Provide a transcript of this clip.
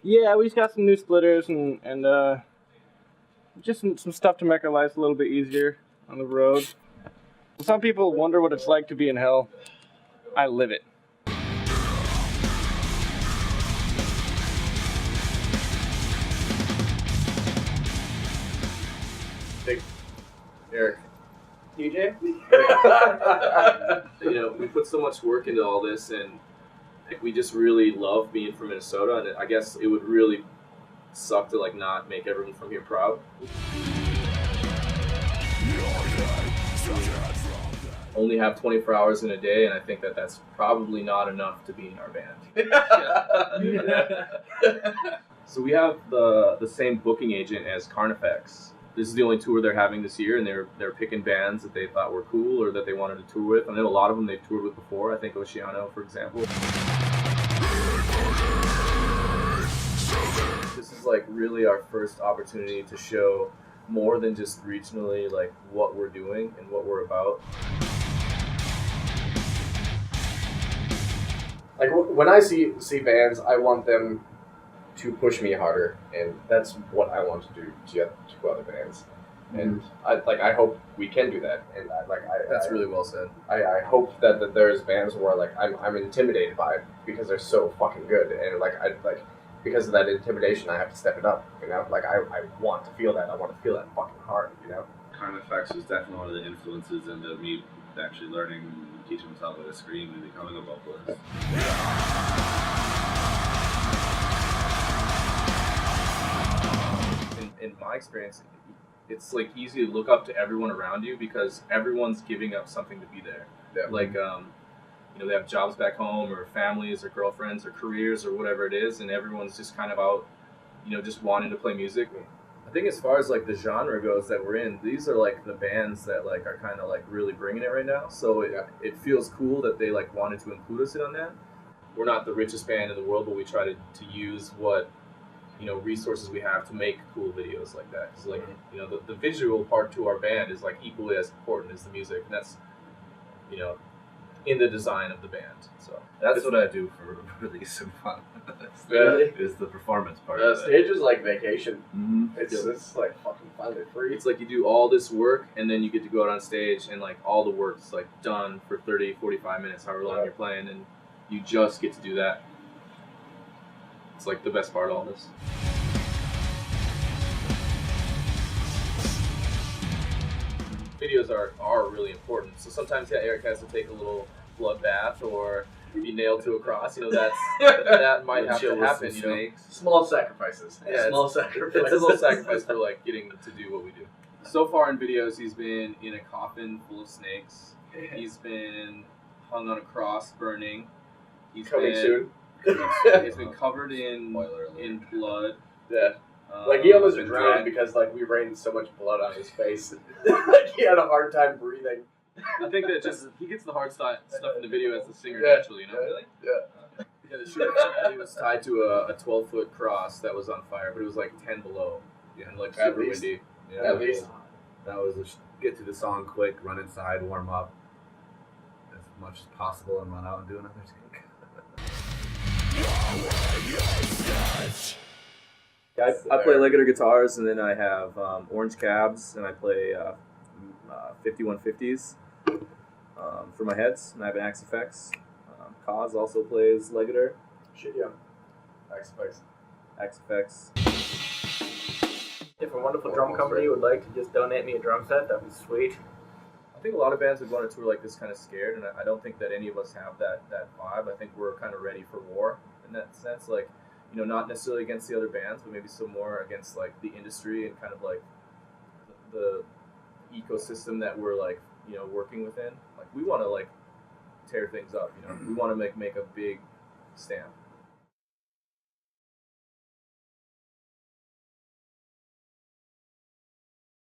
Yeah, we just got some new splitters and just some stuff to make our lives a little bit easier on the road. Some people wonder what it's like to be in hell. I live it. Big Eric. DJ? You know, we put so much work into all this, and like we just really love being from Minnesota, and I guess it would really suck to like not make everyone from here proud. Only have 24 hours in a day, and I think that that's probably not enough to be in our band. So we have the same booking agent as Carnifex. This is the only tour they're having this year, and they're picking bands that they thought were cool or that they wanted to tour with. I know a lot of them they've toured with before. I think Oceano, for example. This is like really our first opportunity to show more than just regionally like what we're doing and what we're about. Like when I see bands, I want them to push me harder, and that's what I want to do to other bands. And I hope we can do that. And That's really well said. I hope that there's bands where like I'm intimidated by it because they're so fucking good, and because of that intimidation, I have to step it up. You know, like I want to feel that. I want to feel that fucking hard. You know. Carnifex was definitely one of the influences into me actually learning and teaching myself how to scream and becoming a vocalist. In my experience, it's like easy to look up to everyone around you because everyone's giving up something to be there. Yeah. Like, you know, they have jobs back home or families or girlfriends or careers or whatever it is, and everyone's just kind of out, you know, just wanting to play music. I think as far as like the genre goes that we're in, these are like the bands that like are kind of like really bringing it right now. So it feels cool that they like wanted to include us in on that. We're not the richest band in the world, but we try to use what, you know, resources we have to make cool videos like that. Because like, you know, the visual part to our band is like equally as important as the music, and that's, you know, in the design of the band. So That's what I do for release and fun. Really? Is the performance part The of it. stage is like vacation. Mm-hmm. It's like fucking fun and free. it's like you do all this work and then you get to go out on stage and like all the work's like done for 30, 45 minutes, however long you're playing, and you just get to do that. It's like the best part of all this. Videos are really important. So sometimes Eric has to take a little bloodbath or be nailed to a cross. You know, that might have to happen. You know, Small sacrifices. Yeah, Small it's sacrifices. a little sacrifice for like getting to do what we do. So far in videos, he's been in a coffin full of snakes. He's been hung on a cross burning. He's Coming soon. He's been covered in blood. Yeah. Like he almost been drowned because like we rained so much blood on his face. Like he had a hard time breathing. I think that just he gets the hard stuff in the video as the singer Yeah. naturally, you know. Really? Yeah. Yeah, the shoot he was tied to a 12-foot cross that was on fire, but it was like 10 below and like At super least. windy. Yeah, At least. that was get to the song quick, run inside, warm up as much as possible, and run out and do another take. Yeah, I play legator guitars, and then I have orange cabs, and I play 5150s for my heads, and I have an Axe Effects. Kaz also plays legator. Shit, yeah. Axe Effects. If a wonderful drum company would like to just donate me a drum set, that'd be sweet. I think a lot of bands would go on a tour like this kind of scared, and I don't think that any of us have that vibe. I think we're kind of ready for war in that sense, like, you know, not necessarily against the other bands, but maybe some more against like the industry and kind of like the ecosystem that we're like, you know, working within. Like we want to like tear things up, you know. We want to make a big stamp.